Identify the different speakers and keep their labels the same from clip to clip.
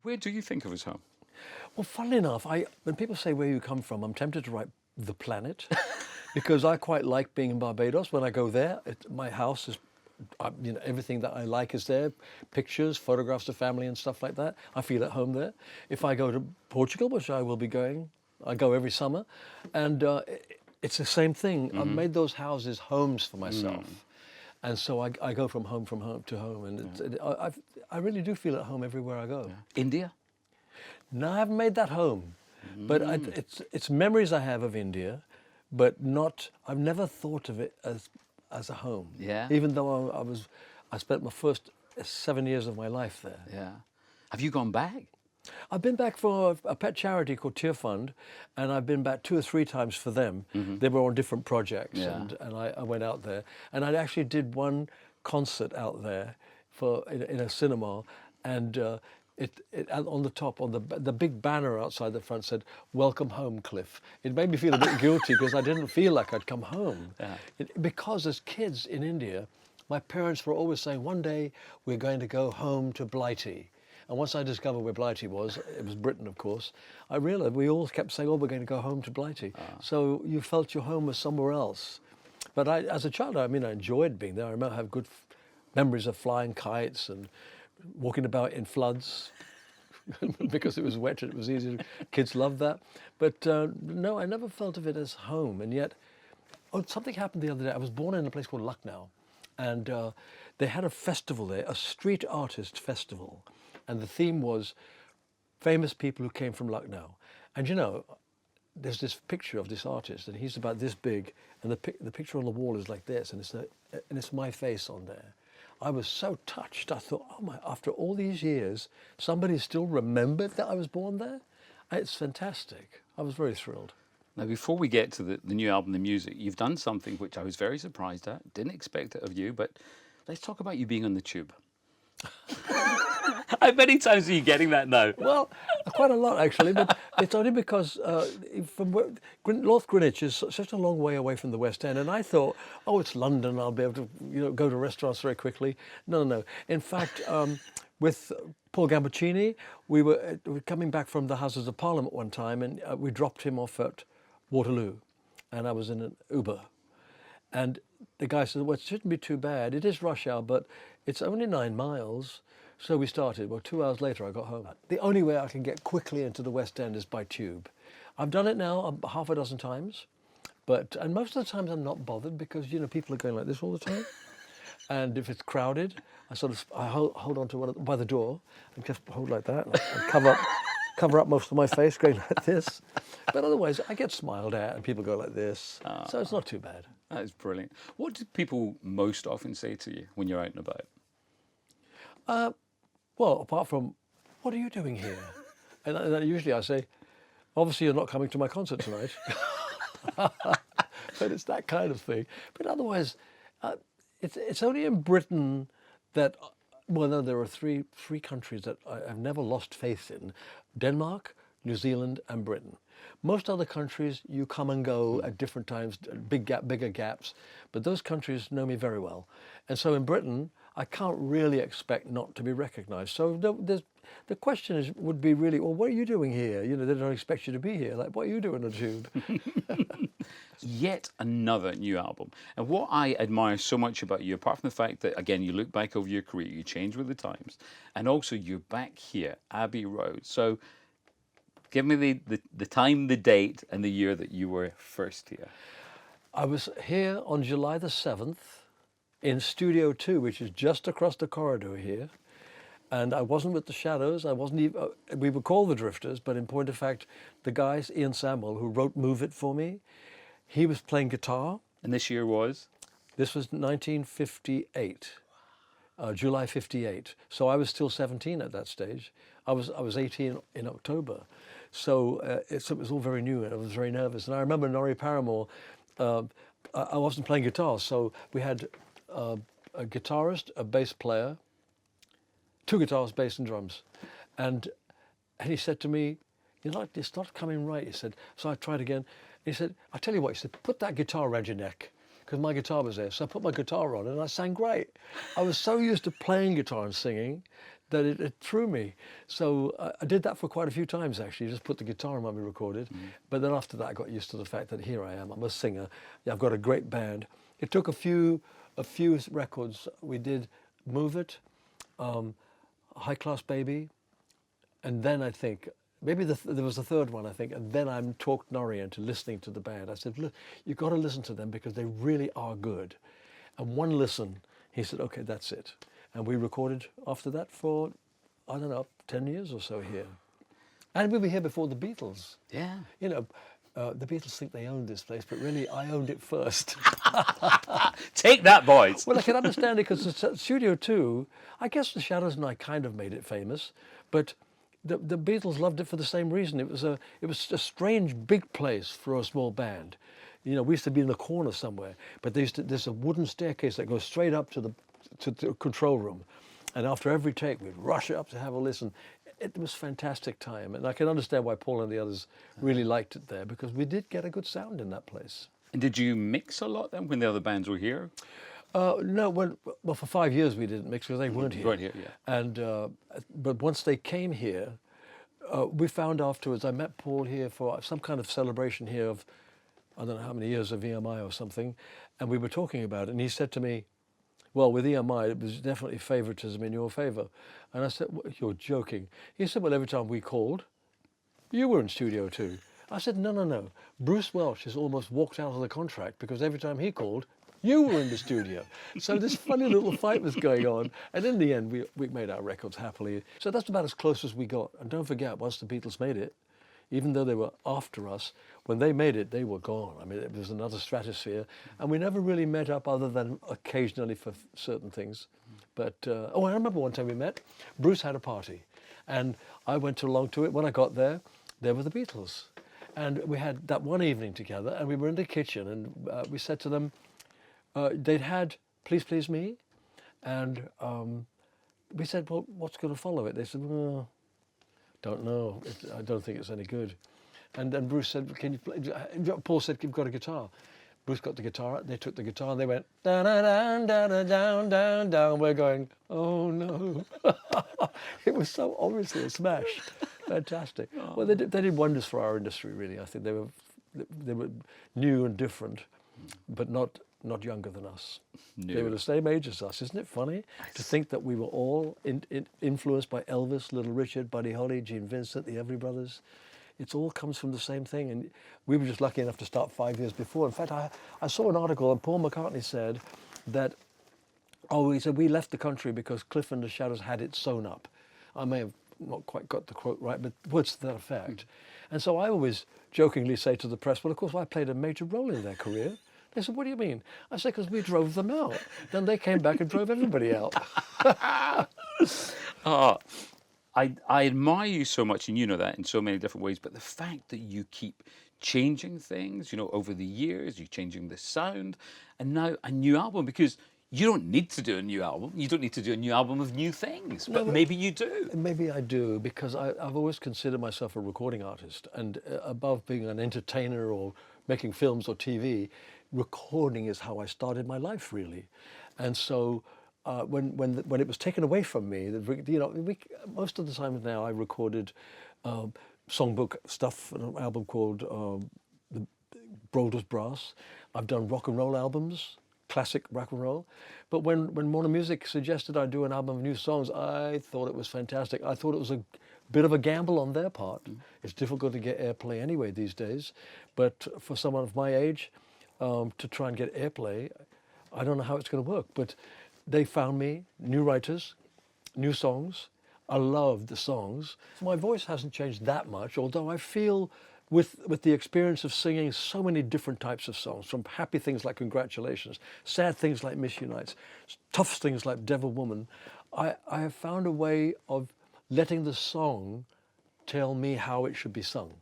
Speaker 1: Where do you think of as home?
Speaker 2: Well, funnily enough, when people say where you come from, I'm tempted to write the planet because I quite like being in Barbados. When I go there, my house is, everything that I like is there, pictures, photographs of family and stuff like that. I feel at home there. If I go to Portugal, which I will be going, I go every summer, and it's the same thing. I've made those houses homes for myself. And so I go from home to home, and I really do feel at home everywhere I go.
Speaker 1: Yeah. India?
Speaker 2: No, I haven't made that home, but it's memories I have of India, but not. I've never thought of it as a home.
Speaker 1: Yeah.
Speaker 2: Even though I spent my first 7 years of my life there.
Speaker 1: Yeah. Have you gone back?
Speaker 2: I've been back for a pet charity called Tear Fund, and I've been back 2 or 3 times for them. They were on different projects, and I went out there, and I actually did one concert out there in a cinema, and it on the top, on the big banner outside the front said "Welcome home, Cliff." It made me feel a bit guilty because I didn't feel like I'd come home. Because as kids in India, my parents were always saying, "One day we're going to go home to Blighty." And once I discovered where Blighty was, it was Britain, of course, I realised we all kept saying, "Oh, we're going to go home to Blighty." So you felt your home was somewhere else. But as a child, I enjoyed being there. I remember I have good memories of flying kites and walking about in floods because it was wet and it was easy. Kids loved that. But no, I never felt of it as home. And yet, something happened the other day. I was born in a place called Lucknow, and they had a festival there, a street artist festival. And the theme was famous people who came from Lucknow. And there's this picture of this artist, and he's about this big, and the picture on the wall is like this, and it's my face on there. I was so touched. I thought, oh my! After all these years, somebody still remembered that I was born there. It's fantastic. I was very thrilled.
Speaker 1: Now, before we get to the new album, the music, you've done something which I was very surprised at. Didn't expect it of you, but let's talk about you being on the tube. How many times are you getting that now?
Speaker 2: Well, quite a lot actually, but it's only because North Greenwich is such a long way away from the West End, and I thought, oh, it's London, I'll be able to go to restaurants very quickly. No. In fact, with Paul Gambaccini, we were coming back from the Houses of Parliament one time, and we dropped him off at Waterloo, and I was in an Uber, and the guy said, well, it shouldn't be too bad. It is rush hour, but it's only 9 miles. So we started. Well, 2 hours later, I got home. The only way I can get quickly into the West End is by tube. I've done it now half a dozen times, and most of the times I'm not bothered because people are going like this all the time. And if it's crowded, I hold on to by the door and just hold like that and cover up most of my face going like this. But otherwise, I get smiled at and people go like this. So it's not too bad.
Speaker 1: That is brilliant. What do people most often say to you when you're out and about?
Speaker 2: Well, apart from, what are you doing here? And usually I say, obviously you're not coming to my concert tonight. But it's that kind of thing. But otherwise, it's only in Britain that, well, no, there are three countries that I've never lost faith in: Denmark, New Zealand, and Britain. Most other countries, you come and go at different times, bigger gaps, but those countries know me very well. And so in Britain, I can't really expect not to be recognised. So the question would be really, well, what are you doing here? They don't expect you to be here. Like, what are you doing on the tube?
Speaker 1: Yet another new album. And what I admire so much about you, apart from the fact that, again, you look back over your career, you change with the times, and also you're back here, Abbey Road. So give me the time, the date, and the year that you were first here.
Speaker 2: I was here on July the 7th in Studio 2, which is just across the corridor here. And I wasn't with the Shadows. I wasn't even, we were called the Drifters, but in point of fact, the guy, Ian Samuel, who wrote Move It for me, he was playing guitar.
Speaker 1: And this year was?
Speaker 2: This was 1958, July 58. So I was still 17 at that stage. I was 18 in October. So it was all very new and I was very nervous. And I remember Norrie Paramore, I wasn't playing guitar, so we had a guitarist, a bass player, 2 guitars, bass and drums. And he said to me, it's not coming right, he said. So I tried again. He said, I'll tell you what, he said, put that guitar around your neck, because my guitar was there. So I put my guitar on and I sang great. I was so used to playing guitar and singing that it threw me. So I did that for quite a few times, actually, just put the guitar on when we recorded. But then after that, I got used to the fact that here I am, I'm a singer, I've got a great band. It took a few records. We did Move It, High Class Baby, and then I think, maybe there was a third one, I think, and then I talked Norrie into listening to the band. I said, look, you've got to listen to them because they really are good. And one listen, he said, okay, that's it. And we recorded after that for, I don't know, 10 years or so here. And we were here before the Beatles.
Speaker 1: Yeah.
Speaker 2: You know, the Beatles think they owned this place, but really I owned it first.
Speaker 1: Take that, boys.
Speaker 2: Well, I can understand it because Studio 2, I guess the Shadows and I kind of made it famous, but the Beatles loved it for the same reason. It was a strange big place for a small band. You know, we used to be in the corner somewhere, but there's a wooden staircase that goes straight up to the control room, and after every take we'd rush up to have a listen. It was a fantastic time, and I can understand why Paul and the others really liked it there, because we did get a good sound in that place.
Speaker 1: And did you mix a lot then when the other bands were here?
Speaker 2: No, well, for 5 years we didn't mix because they weren't here.
Speaker 1: Right here, yeah.
Speaker 2: And but once they came here, we found afterwards. I met Paul here for some kind of celebration here of, I don't know how many years of EMI or something, and we were talking about it, and he said to me, well, with EMI, it was definitely favoritism in your favor. And I said, well, you're joking. He said, well, every time we called, you were in Studio 2. I said, no. Bruce Welch has almost walked out of the contract because every time he called, you were in the studio. So this funny little fight was going on. And in the end, we made our records happily. So that's about as close as we got. And don't forget, once the Beatles made it, even though they were after us, when they made it, they were gone. I mean, it was another stratosphere. And we never really met up other than occasionally for certain things. But, I remember one time we met. Bruce had a party. And I went along to it. When I got there were the Beatles. And we had that one evening together, and we were in the kitchen, and we said to them, they'd had Please Please Me. And we said, well, what's going to follow it? They said, well, don't know. I don't think it's any good. And then Bruce said, can you play? Paul said, you've got a guitar. Bruce got the guitar out. They took the guitar and they went, down, down, down, down, down, down. We're going, oh no. It was so obviously a smash. Fantastic. Oh. Well, they did wonders for our industry, really. I think they were new and different, but not younger than us. No. They were the same age as us. Isn't it funny to think that we were all influenced by Elvis, Little Richard, Buddy Holly, Gene Vincent, the Everly Brothers? It all comes from the same thing, and we were just lucky enough to start 5 years before. In fact, I saw an article, and Paul McCartney said that, he said, we left the country because Cliff and the Shadows had it sewn up. I may have not quite got the quote right, but words to that effect. And so I always jokingly say to the press, well, of course, I played a major role in their career. They said, what do you mean? I said, because we drove them out. Then they came back and drove everybody out.
Speaker 1: I admire you so much, and you know that in so many different ways, but the fact that you keep changing things, over the years, you're changing the sound, and now a new album, because you don't need to do a new album. You don't need to do a new album of new things, but maybe you do.
Speaker 2: Maybe I do, because I've always considered myself a recording artist, and above being an entertainer or making films or TV, recording is how I started my life, really. And so when it was taken away from me, most of the time now I recorded songbook stuff, an album called The Broaders Brass. I've done rock and roll albums, classic rock and roll. But when Warner Music suggested I do an album of new songs, I thought it was fantastic. I thought it was a bit of a gamble on their part. It's difficult to get airplay anyway these days. But for someone of my age, to try and get airplay, I don't know how it's going to work. But they found me new writers, new songs. I love the songs. My voice hasn't changed that much, although I feel with the experience of singing so many different types of songs, from happy things like Congratulations, sad things like Miss Unites, tough things like Devil Woman, I have found a way of letting the song tell me how it should be sung.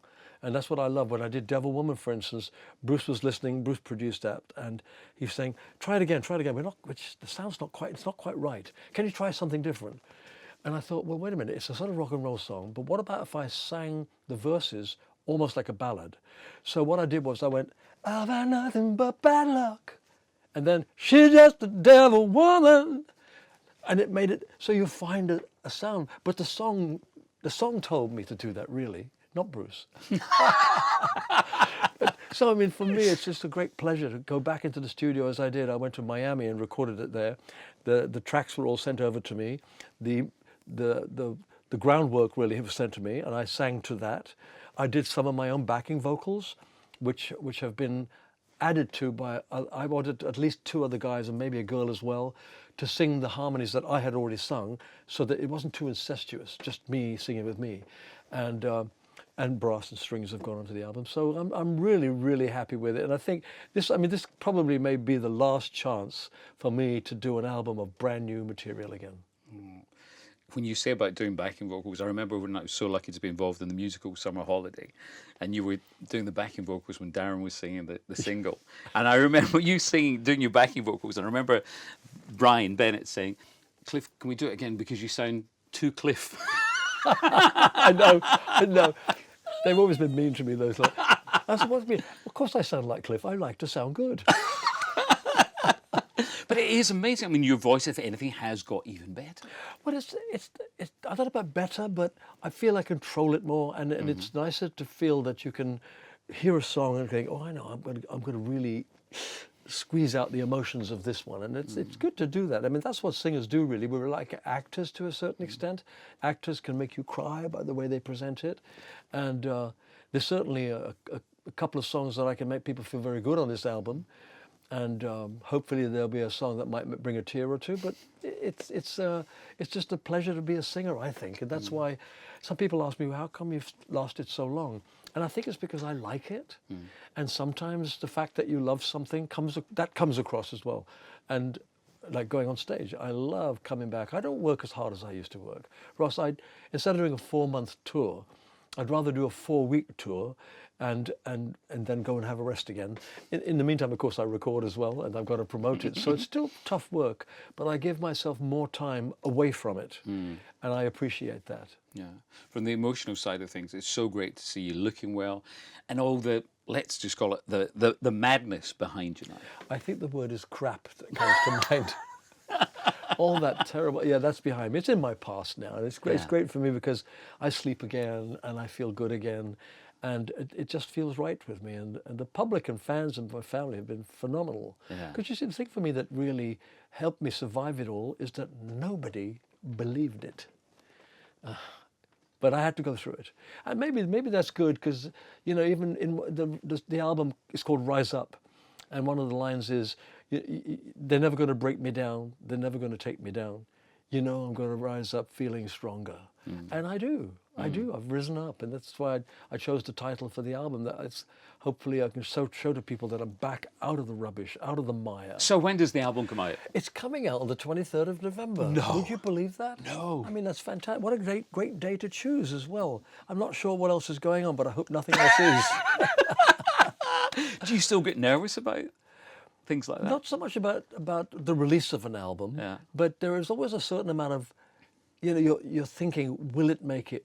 Speaker 2: And that's what I love. When I did Devil Woman, for instance, Bruce was listening, Bruce produced that, and he's saying, try it again. The sound's it's not quite right. Can you try something different? And I thought, well, wait a minute, it's a sort of rock and roll song, but what about if I sang the verses almost like a ballad? So what I did was I went, I've had nothing but bad luck. And then, she's just a devil woman. and it made it so you find a sound. But the song told me to do that, really, not Bruce. So I mean, for me, it's just a great pleasure to go back into the studio as I did. I went to Miami and recorded it there. The tracks were all sent over to me. The groundwork really was sent to me, and I sang to that. I did some of my own backing vocals, which have been added to by, I wanted at least 2 other guys and maybe a girl as well to sing the harmonies that I had already sung, so that it wasn't too incestuous, just me singing with me. And brass and strings have gone onto the album. So I'm really, really happy with it. And I think this probably may be the last chance for me to do an album of brand new material again.
Speaker 1: When you say about doing backing vocals, I remember when I was so lucky to be involved in the musical Summer Holiday, and you were doing the backing vocals when Darren was singing the single. And I remember you doing your backing vocals, and I remember Brian Bennett saying, "Cliff, can we do it again because you sound too Cliff?"
Speaker 2: I know. They've always been mean to me, those. I said, "What's mean? Of course I sound like Cliff. I like to sound good."
Speaker 1: But it is amazing. I mean, your voice, if anything, has got even better.
Speaker 2: Well, it's I don't know about better, but I feel I control it more, and it's nicer to feel that you can hear a song and think, "Oh, I know, I'm going to really squeeze out the emotions of this one," and it's good to do that. I mean, that's what singers do, really. We're like actors to a certain extent. Actors can make you cry by the way they present it, and there's certainly a couple of songs that I can make people feel very good on this album, and hopefully there'll be a song that might bring a tear or two. But it's just a pleasure to be a singer, I think, and that's why some people ask me, well, how come you've lasted so long? And I think it's because I like it, and sometimes the fact that you love something comes across as well. And like going on stage, I love coming back. I don't work as hard as I used to work. Ross, instead of doing a 4-month tour, I'd rather do a 4-week tour and then go and have a rest again. In the meantime, of course, I record as well, and I've got to promote it. So it's still tough work, but I give myself more time away from it, and I appreciate that.
Speaker 1: Yeah. From the emotional side of things, it's so great to see you looking well, and all the, let's just call it the madness behind you now.
Speaker 2: I think the word is crap that comes to mind. All that terrible, that's behind me. It's in my past now, and it's great. It's great for me because I sleep again and I feel good again, and it just feels right with me. And the public and fans and my family have been phenomenal. Because you see, the thing for me that really helped me survive it all is that nobody believed it. But I had to go through it, and maybe that's good, because even in the album is called Rise Up, and one of the lines is, "They're never going to break me down. They're never going to take me down. I'm going to rise up feeling stronger." And I do. I've risen up, and that's why I chose the title for the album. That hopefully I can show to people that I'm back out of the rubbish, out of the mire.
Speaker 1: So when does the album come out?
Speaker 2: It's coming out on the 23rd of November.
Speaker 1: No.
Speaker 2: Would you believe that?
Speaker 1: No.
Speaker 2: I mean, that's fantastic. What a great day to choose as well. I'm not sure what else is going on, but I hope nothing else is.
Speaker 1: Do you still get nervous about things like that?
Speaker 2: Not so much about the release of an album, but there is always a certain amount of, you're thinking, will it make it?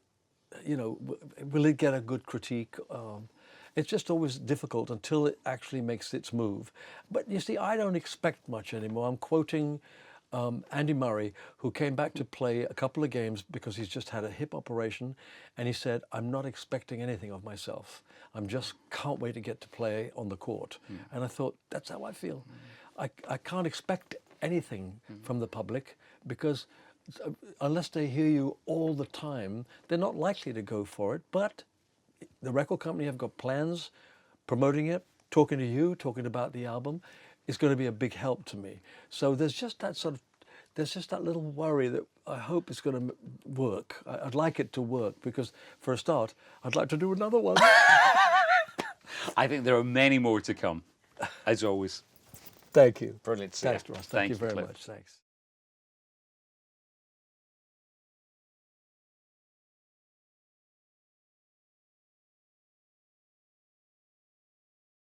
Speaker 2: Will it get a good critique? It's just always difficult until it actually makes its move. But you see, I don't expect much anymore. I'm quoting Andy Murray, who came back to play a couple of games because he's just had a hip operation, and he said, "I'm not expecting anything of myself. I'm just can't wait to get to play on the court." And I thought, that's how I feel. I can't expect anything from the public, because unless they hear you all the time, they're not likely to go for it. But the record company have got plans, promoting it, talking to you, talking about the album. It's going to be a big help to me. So there's just that little worry that I hope it's going to work. I'd like it to work, because for a start, I'd like to do another one.
Speaker 1: I think there are many more to come, as always.
Speaker 2: Thank you.
Speaker 1: Brilliant.
Speaker 2: Thanks, Ross. Thank you very
Speaker 1: Cliff.
Speaker 2: much. Thanks.